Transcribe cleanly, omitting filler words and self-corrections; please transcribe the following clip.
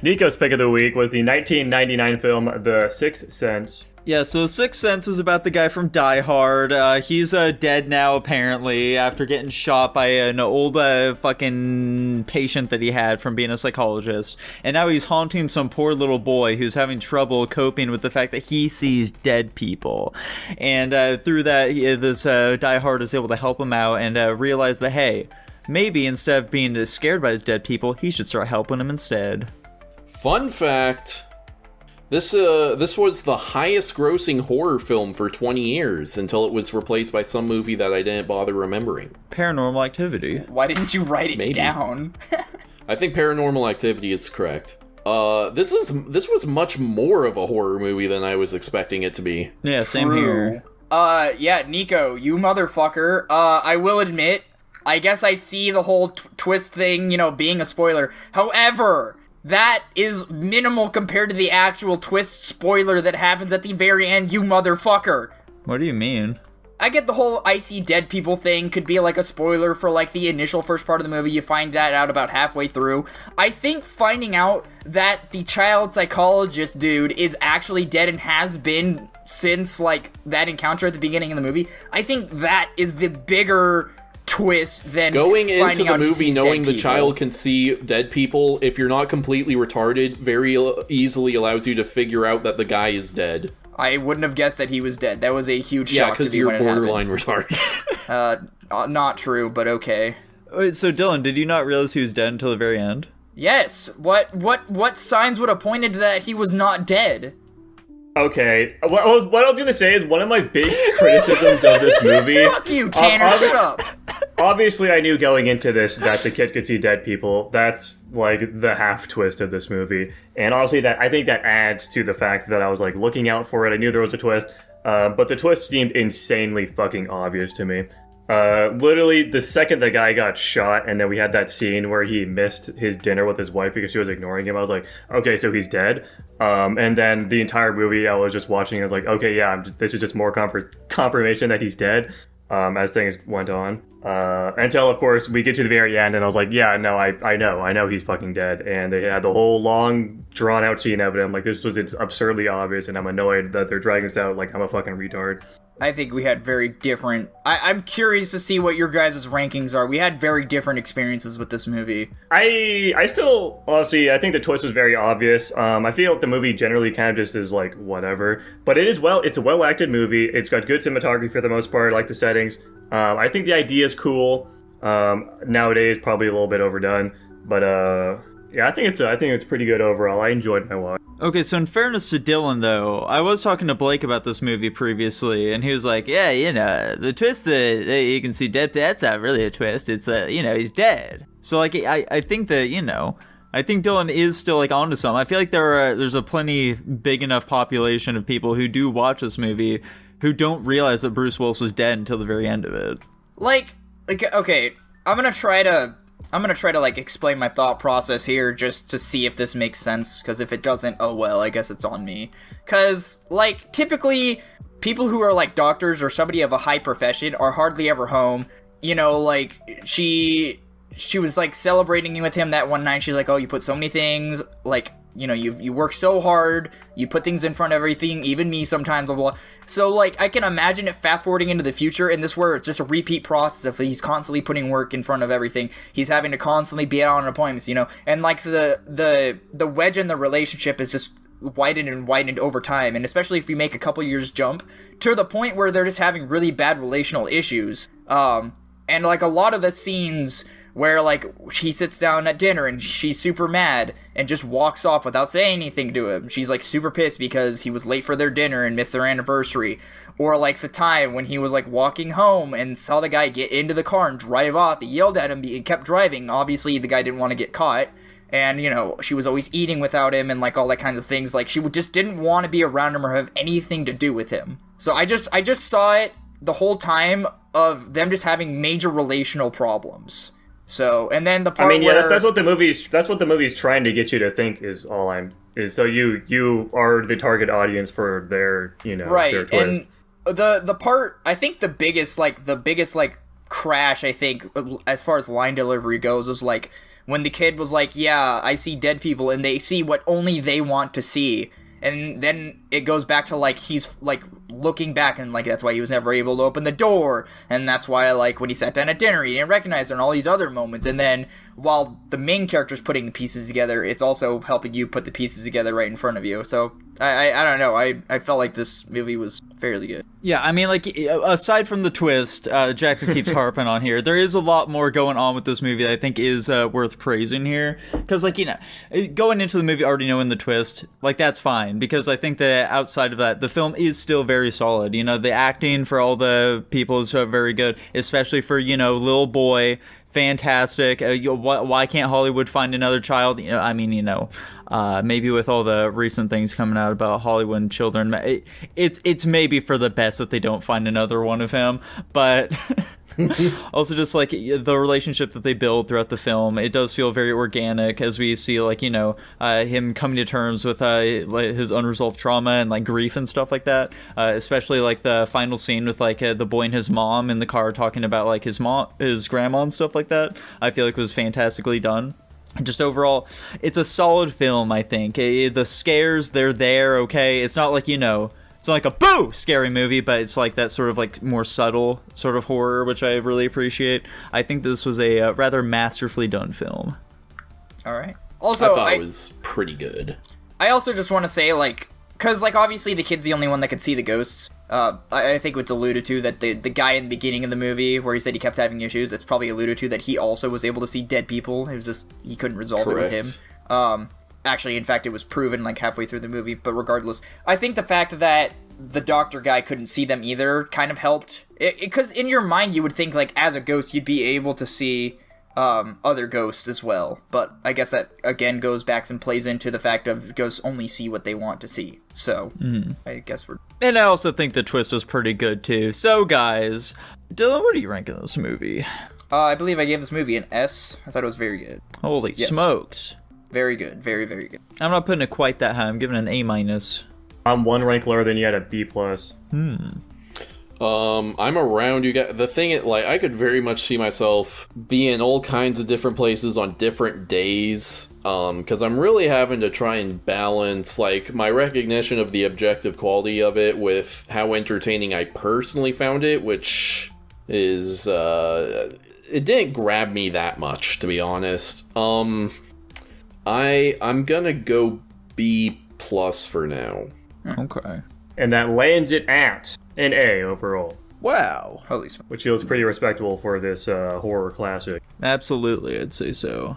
Nico's pick of the week was the 1999 film The Sixth Sense. Yeah, so Sixth Sense is about the guy from Die Hard. He's dead now, apparently, after getting shot by an old fucking patient that he had from being a psychologist. And now he's haunting some poor little boy who's having trouble coping with the fact that he sees dead people. And through that, this Die Hard is able to help him out and realize that, hey, maybe instead of being scared by his dead people, he should start helping them instead. Fun fact... This was the highest grossing horror film for 20 years until it was replaced by some movie that I didn't bother remembering. Paranormal Activity. Why didn't you write it down? I think Paranormal Activity is correct. This was much more of a horror movie than I was expecting it to be. Yeah, same here. Yeah, Nico, you motherfucker. I will admit, I guess I see the whole twist thing, being a spoiler. However... that is minimal compared to the actual twist spoiler that happens at the very end, you motherfucker. What do you mean? I get the whole I see dead people thing could be like a spoiler for like the initial first part of the movie. You find that out about halfway through. I think finding out that the child psychologist dude is actually dead and has been since like that encounter at the beginning of the movie, I think that is the bigger twist than going into the movie knowing the people. child can see dead people, if you're not completely retarded, very easily allows you to figure out that the guy is dead. I wouldn't have guessed that he was dead. That was a huge shock. Yeah, because you're borderline retarded. Not true, but okay. Wait, so Dylan, did you not realize he was dead until the very end? Yes. What signs would have pointed to that he was not dead? Okay, what I was gonna say is one of my big criticisms of this movie... Fuck you, Tanner, shut up! Obviously, I knew going into this that the kid could see dead people. That's, like, the half-twist of this movie. And honestly, I think that adds to the fact that I was, like, looking out for it. I knew there was a twist. But the twist seemed insanely fucking obvious to me. Literally, the second the guy got shot, and then we had that scene where he missed his dinner with his wife because she was ignoring him, I was like, okay, so he's dead. And then the entire movie, I was just watching, and I was like, okay, yeah, this is just more confirmation that he's dead, as things went on. Until, of course, we get to the very end, and I was like, yeah, no, I know he's fucking dead. And they had the whole long, drawn-out scene of it. I'm like, this was absurdly obvious, and I'm annoyed that they're dragging this out like I'm a fucking retard. I think we had very different... I'm curious to see what your guys' rankings are. We had very different experiences with this movie. I still, obviously, I think the twist was very obvious. I feel like the movie generally kind of just is like, whatever. But it's a well-acted movie. It's got good cinematography for the most part. I like the settings. I think the idea is cool. Nowadays, probably a little bit overdone. But, yeah, I think it's pretty good overall. I enjoyed my watch. Okay, so in fairness to Dylan, though, I was talking to Blake about this movie previously, and he was like, yeah, the twist that you can see dead, that's not really a twist. It's, he's dead. So, like, I think that, I think Dylan is still, like, onto something. I feel like there's a plenty big enough population of people who do watch this movie who don't realize that Bruce Willis was dead until the very end of it. Like, okay, I'm gonna try to like explain my thought process here just to see if this makes sense, because if it doesn't, oh well, I guess it's on me. Because, like, typically people who are like doctors or somebody of a high profession are hardly ever home. Like, she was like celebrating with him that one night. She's like, oh, you put so many things, like, you work so hard, you put things in front of everything, even me sometimes, blah, blah. So, like, I can imagine it fast-forwarding into the future, and this where it's just a repeat process of he's constantly putting work in front of everything. He's having to constantly be out on appointments, and, like, the wedge in the relationship is just widened and widened over time, and especially if you make a couple years jump, to the point where they're just having really bad relational issues. And, like, a lot of the scenes where, like, he sits down at dinner and she's super mad and just walks off without saying anything to him. She's, like, super pissed because he was late for their dinner and missed their anniversary. Or, like, the time when he was, like, walking home and saw the guy get into the car and drive off. He yelled at him and kept driving. Obviously, the guy didn't want to get caught. And, she was always eating without him and, like, all that kinds of things. Like, she just didn't want to be around him or have anything to do with him. So I just saw it the whole time of them just having major relational problems. So, and then the part where... that's what the movie's trying to get you to think is so you are the target audience for their, right, their twist. And the part, I think the biggest crash, I think, as far as line delivery goes, was like when the kid was like, yeah, I see dead people, and they see what only they want to see. And then it goes back to, like, he's, like, looking back, and, like, that's why he was never able to open the door, and that's why, like, when he sat down at dinner, he didn't recognize her, and all these other moments. And then, while the main character's putting the pieces together, it's also helping you put the pieces together right in front of you. So, I don't know, I felt like this movie was fairly good. Yeah, I mean, like, aside from the twist, Jack keeps harping on here, there is a lot more going on with this movie that I think is worth praising here. Because, like, you know, going into the movie already knowing the twist, like, that's fine. Because I think that outside of that, the film is still very solid. You know, the acting for all the people is very good, especially for, you know, little boy. Fantastic. Why can't Hollywood find another child? You know, I mean, you know, maybe with all the recent things coming out about Hollywood and children, it's maybe for the best that they don't find another one of him. But also just like the relationship that they build throughout the film, it does feel very organic as we see, like, you know, him coming to terms with like his unresolved trauma and like grief and stuff like that. Especially like the final scene with like the boy and his mom in the car talking about like his grandma and stuff like that. I feel like it was fantastically done. Just overall, it's a solid film, I think. The scares, they're there, okay? It's not like, you know, it's not like a boo scary movie, but it's like that sort of like more subtle sort of horror, which I really appreciate. I think this was a rather masterfully done film. All right. Also, I thought it was pretty good. I also just want to say, like, because, like, obviously the kid's the only one that could see the ghosts. I think it's alluded to that the guy in the beginning of the movie where he said he kept having issues, it's probably alluded to that he also was able to see dead people. It was just, he couldn't resolve Correct. it with him. Actually, in fact, it was proven, like, halfway through the movie, but regardless. I think the fact that the doctor guy couldn't see them either kind of helped. Because in your mind, you would think, like, as a ghost, you'd be able to see other ghosts as well. But I guess that, again, goes back and plays into the fact of ghosts only see what they want to see. So, I guess we're... And I also think the twist was pretty good, too. So, guys, Dylan, what are you ranking this movie? I believe I gave this movie an S. I thought it was very good. Holy smokes. Very good. Very, very good. I'm not putting it quite that high. I'm giving it an A-. I'm one rank lower than you at a B+. I'm around you guys. The thing, like, I could very much see myself being in all kinds of different places on different days. Because I'm really having to try and balance, like, my recognition of the objective quality of it with how entertaining I personally found it, which is, it didn't grab me that much, to be honest. I'm gonna go B+ for now. Okay. And that lands it at an A overall, Wow. Holy smokes. which feels pretty respectable for this horror classic. Absolutely, I'd say so.